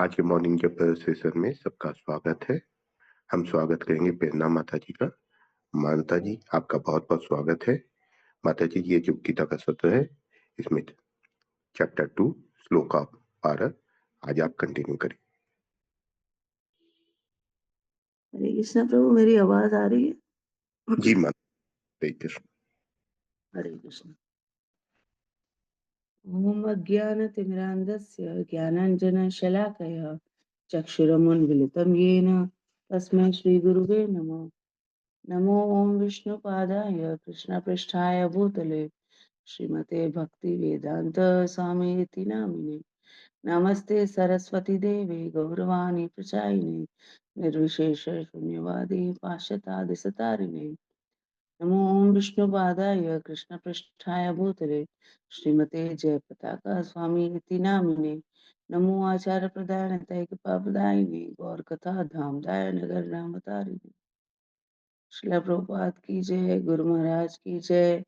आज के मॉर्निंग जब सेशन में सबका स्वागत है। हम स्वागत करेंगे प्रेरणा माता जी का। माता जी, आपका बहुत बहुत स्वागत है। माता जी, ये जो गीता का सत्र है, इसमें चैप्टर 2 श्लोका 12, आज आप कंटिन्यू करें। हरे कृष्ण प्रभु, मेरी आवाज आ रही है? जी माता, हरे कृष्ण। हरे कृष्ण। ओम अज्ञानतिमिरान्धस्य ज्ञानाञ्जनशलाकया चक्षुरुन्मीलितं येन तस्मै श्रीगुरुवे नमः। नमो ओम विष्णुपादाय कृष्णपृष्ठाय भूतले श्रीमते भक्तिवेदान्त स्वामीति नामिने। नमस्ते सरस्वती देवी गौरवाणी प्रचारिणे निर्विशेष शून्यवादी पाश्चात्यादिसतारिणे। नमो ओम विष्णुपादाय कृष्णपृष्ठाय भूतले श्रीमते जयपताका स्वामी इति नामिने। नमो आचार्य प्रदाय कृपाप्रदायिने गौर कथा धामदाय नगर नामतारिणे। श्रील प्रभुपाद की जय, गुरु महाराज की जय,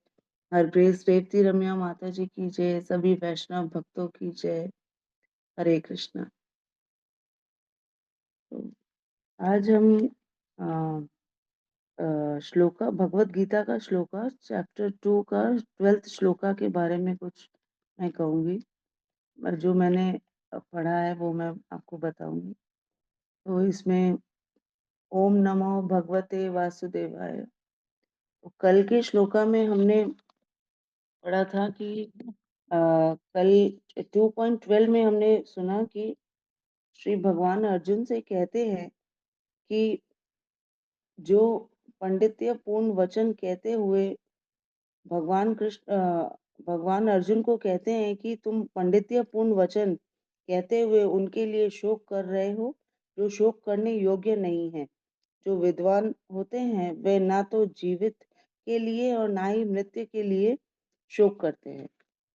हरप्रेस रेवती रम्या माता जी की जय, सभी वैष्णव भक्तों की जय। हरे कृष्णा। तो आज हम श्लोका, भगवत गीता का श्लोका चैप्टर 2 का 12th श्लोका के बारे में कुछ मैं कहूंगी, और जो मैंने पढ़ा है वो मैं आपको बताऊंगी। तो इसमें ओम नमो भगवते वासुदेवाय। तो कल के श्लोका में हमने पढ़ा था कि कल 2.12 में हमने सुना कि श्री भगवान अर्जुन से कहते हैं कि जो पंडित्य पूर्ण वचन कहते हुए भगवान अर्जुन को कहते हैं कि तुम पंडित्य पूर्ण वचन कहते हुए उनके लिए शोक कर रहे हो जो शोक करने योग्य नहीं है। जो विद्वान होते हैं वे ना तो जीवित के लिए और ना ही मृत्यु के लिए शोक करते हैं।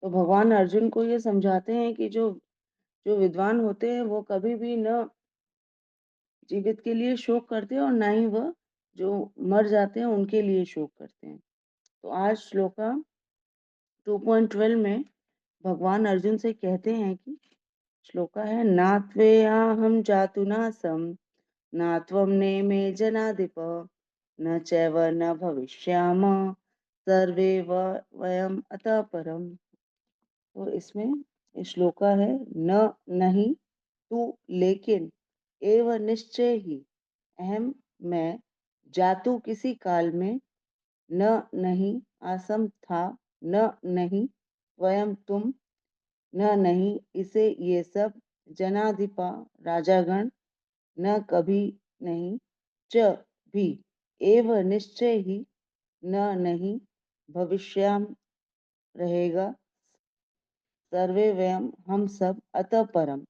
तो भगवान अर्जुन को ये समझाते हैं कि जो जो विद्वान होते हैं वो कभी भी न जीवित के लिए शोक करते हैं और ना ही वह जो मर जाते हैं उनके लिए शोक करते हैं। तो आज श्लोका 2.12 में भगवान अर्जुन से कहते हैं कि श्लोका है, नात्वेयाहं जातुनासं न त्वं नेमे जनाधिप न चैव न भविष्याम सर्वे वयम अतः परम। तो इसमें श्लोका है, न नहीं तू लेकिन एव निश्चय ही अहम मैं जातु किसी काल में न नहीं आसम था न नहीं स्वयं तुम न नहीं इसे ये सब जनाधिपा राजागण न कभी नहीं च भी एव निश्चय ही न नहीं भविष्याम रहेगा सर्वे वयम हम सब अतः परम।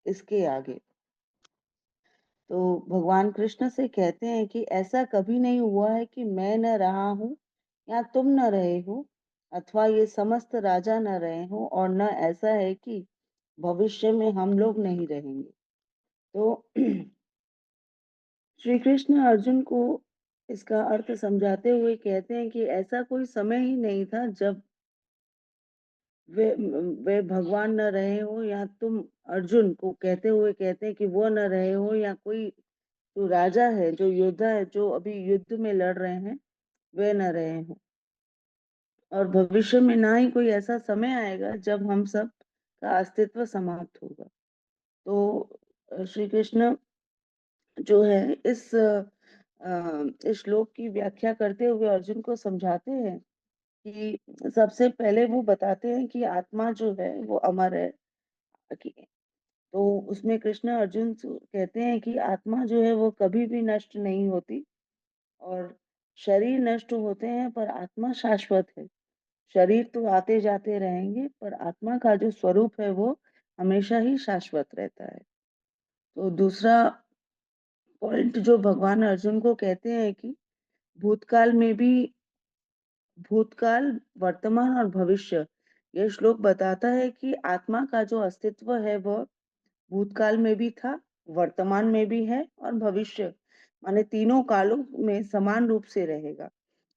इसके आगे तो भगवान कृष्ण से कहते हैं कि ऐसा कभी नहीं हुआ है कि मैं न रहा हूं या तुम न रहे हो अथवा ये समस्त राजा न रहे हो और न ऐसा है कि भविष्य में हम लोग नहीं रहेंगे। तो श्री कृष्ण अर्जुन को इसका अर्थ समझाते हुए कहते हैं कि ऐसा कोई समय ही नहीं था जब वे वे भगवान न रहे हो, या तुम अर्जुन को कहते हुए कहते हैं कि वो न रहे हो, या कोई जो राजा है, जो योद्धा है, जो अभी युद्ध में लड़ रहे हैं वे न रहे हो, और भविष्य में ना ही कोई ऐसा समय आएगा जब हम सब का अस्तित्व समाप्त होगा। तो श्री कृष्ण जो है इस श्लोक की व्याख्या करते हुए अर्जुन को समझाते हैं कि सबसे पहले वो बताते हैं कि आत्मा जो है वो अमर है। कि तो उसमें कृष्ण अर्जुन से कहते हैं कि आत्मा जो है वो कभी भी नष्ट नहीं होती, और शरीर नष्ट होते हैं पर आत्मा शाश्वत है। शरीर तो आते जाते रहेंगे पर आत्मा का जो स्वरूप है वो हमेशा ही शाश्वत रहता है। तो दूसरा पॉइंट जो भगवान अर्जुन को कहते हैं कि भूतकाल में भी, भूतकाल वर्तमान और भविष्य, यह श्लोक बताता है कि आत्मा का जो अस्तित्व है वह भूतकाल में भी था, वर्तमान में भी है और भविष्य माने तीनों कालों में समान रूप से रहेगा।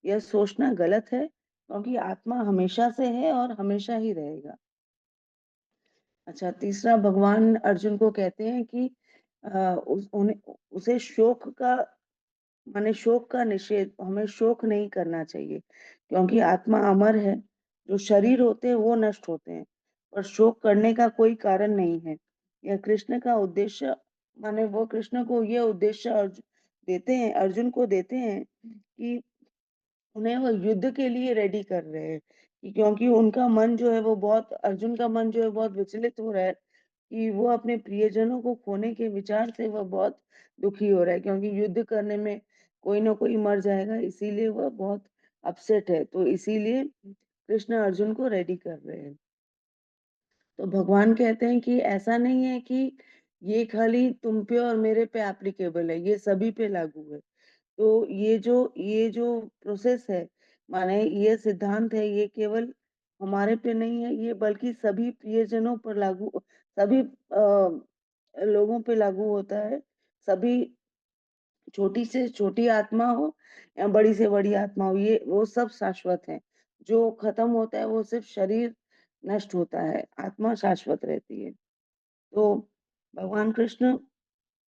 यह सोचना गलत है क्योंकि आत्मा हमेशा से है और हमेशा ही रहेगा। अच्छा, तीसरा भगवान अर्जुन को कहते हैं कि उसे शोक का माने शोक का निषेध, हमें शोक नहीं करना चाहिए क्योंकि आत्मा अमर है। जो शरीर होते हैं वो नष्ट होते हैं, पर शोक करने का कोई कारण नहीं है। यह कृष्ण का उद्देश्य, माने वो कृष्ण को ये उद्देश्य अर्जुन को देते हैं कि उन्हें वो युद्ध के लिए रेडी कर रहे हैं, क्योंकि उनका मन जो है वो बहुत अर्जुन का मन जो है बहुत विचलित हो रहा है कि वो अपने प्रियजनों को खोने के विचार से वह बहुत दुखी हो रहा है, क्योंकि युद्ध करने में कोई ना कोई मर जाएगा, इसीलिए वह बहुत अपसेट है। तो इसीलिए कृष्ण अर्जुन को रेडी कर रहे हैं। तो भगवान कहते हैं कि ऐसा नहीं है कि ये खाली तुम पे और मेरे पे एप्लीकेबल है, ये सभी पे लागू है। तो ये जो प्रोसेस है, माने ये सिद्धांत है, ये केवल हमारे पे नहीं है, ये बल्कि सभी प्रियजनों पर लागू, सभी लोगों पे लागू होता है। सभी, छोटी से छोटी आत्मा हो या बड़ी से बड़ी आत्मा हो, ये वो सब शाश्वत है। जो खत्म होता है वो सिर्फ शरीर नष्ट होता है, आत्मा शाश्वत रहती है। तो भगवान कृष्ण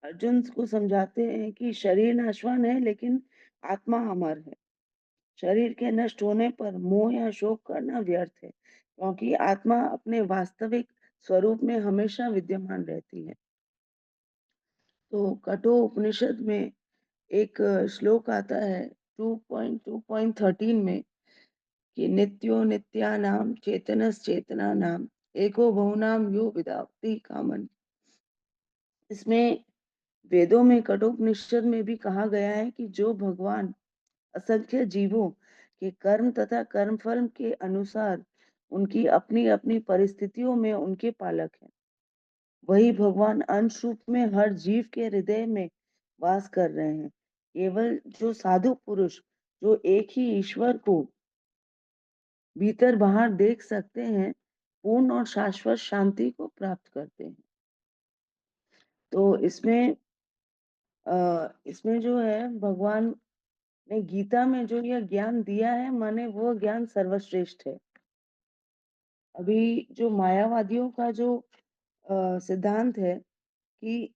अर्जुन को समझाते हैं कि शरीर नाशवान है लेकिन आत्मा अमर है। शरीर के नष्ट होने पर मोह या शोक करना व्यर्थ है, क्योंकि आत्मा अपने वास्तविक स्वरूप में हमेशा विद्यमान रहती है। तो कठोर उपनिषद में एक श्लोक आता है 2.2.13 में कि नित्यो नित्यानां चेतनश्चेतनानां एको बहुनां यो विदाप्ति कामन। इसमें वेदों में कठोपनिषद में भी कहा गया है कि जो भगवान असंख्य जीवों के कर्म तथा कर्मफल के अनुसार उनकी अपनी अपनी परिस्थितियों में उनके पालक हैं, वही भगवान अंश रूप में हर जीव के हृदय में वास कर रहे हैं। केवल जो साधु पुरुष जो एक ही ईश्वर को भीतर बाहर देख सकते हैं, पूर्ण और शाश्वत शांति को प्राप्त करते हैं। तो इसमें जो है भगवान ने गीता में जो यह ज्ञान दिया है, माने वो ज्ञान सर्वश्रेष्ठ है। अभी जो मायावादियों का जो सिद्धांत है कि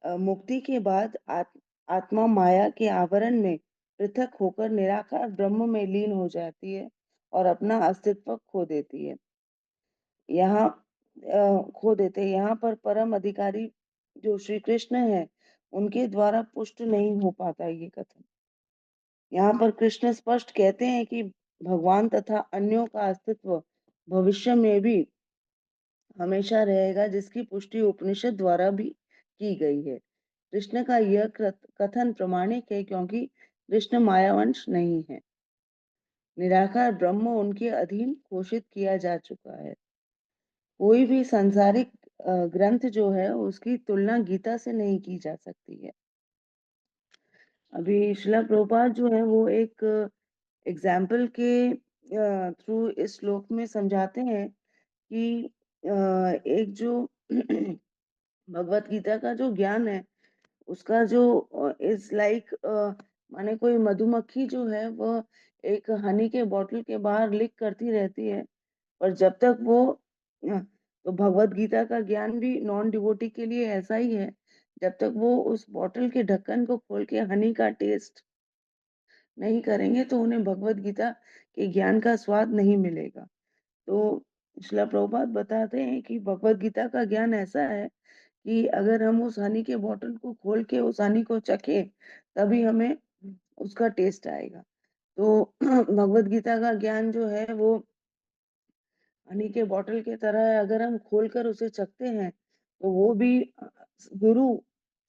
मुक्ति के बाद आत्मा माया के आवरण में पृथक होकर निराकार ब्रह्म में लीन हो जाती है और अपना अस्तित्व खो देती है। यहाँ खो देते हैं। यहाँ पर परम अधिकारी जो श्री कृष्ण है, उनके द्वारा पुष्ट नहीं हो पाता ये कथन। यहाँ पर कृष्ण स्पष्ट कहते हैं कि भगवान तथा अन्यों का अस्तित्व भविष्य में भी हमेशा रहेगा, जिसकी पुष्टि उपनिषद द्वारा भी की गई है। कृष्ण का यह कथन प्रमाणिक है क्योंकि कृष्ण मायावंश नहीं है। निराकार ब्रह्म उनके अधीन घोषित किया जा चुका है। कोई भी सांसारिक ग्रंथ जो है उसकी तुलना गीता से नहीं की जा सकती है। अभी श्रील प्रभुपाद जो है वो एक एग्जाम्पल के थ्रू इस श्लोक में समझाते हैं कि एक जो भगवत गीता का जो ज्ञान है उसका जो इज लाइक माने कोई मधुमक्खी जो है वह एक हनी के बॉटल के बाहर लिक करती रहती है, पर जब तक वो तो भगवत गीता का ज्ञान भी नॉन डिवोटी के लिए ऐसा ही है। जब तक वो उस बॉटल के ढक्कन को खोल के हनी का टेस्ट नहीं करेंगे तो उन्हें भगवत गीता के ज्ञान का स्वाद नहीं मिलेगा। तो श्रील प्रभुपाद बताते हैं कि भगवत गीता का ज्ञान ऐसा है कि अगर हम उस हनी के बॉटल को खोल के उस हनी को चखें तभी हमें उसका टेस्ट आएगा। तो भगवत गीता का ज्ञान जो है वो हनी के बॉटल के तरह है। अगर हम खोलकर उसे चखते हैं तो वो भी गुरु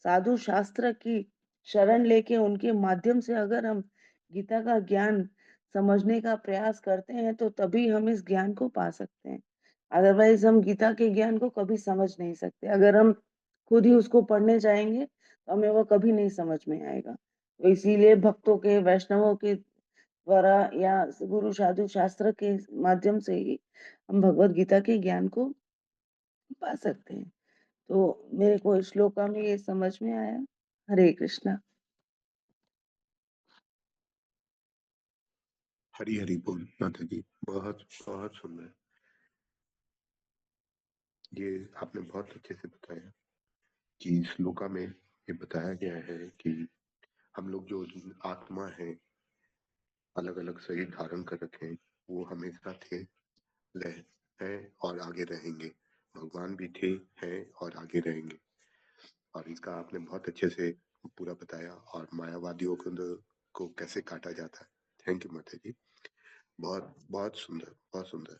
साधु शास्त्र की शरण लेके उनके माध्यम से अगर हम गीता का ज्ञान समझने का प्रयास करते हैं तो तभी हम इस ज्ञान को पा सकते हैं। अदरवाइज हम गीता के ज्ञान को कभी समझ नहीं सकते। अगर हम खुद ही उसको पढ़ने जाएंगे तो हमें वो कभी नहीं समझ में आएगा। तो इसीलिए भक्तों के, वैष्णवों के द्वारा या गुरु साधु शास्त्र के माध्यम से ही हम भगवत गीता के ज्ञान को पा सकते हैं। तो मेरे को इस श्लोका में ये समझ में आया। हरे कृष्णा। हरी हरी बोल माता जी, बहुत बहुत सुंदर। ये आपने बहुत अच्छे से बताया कि श्लोका में ये बताया गया है कि हम लोग जो आत्मा है, अलग अलग शरीर धारण कर रखे हैं, वो हमेशा थे, रह हैं और आगे रहेंगे। भगवान भी थे, हैं और आगे रहेंगे। और इसका आपने बहुत अच्छे से पूरा बताया, और मायावादियों को कैसे काटा जाता है। थैंक यू माता जी। बहुत बहुत सुंदर, बहुत सुंदर।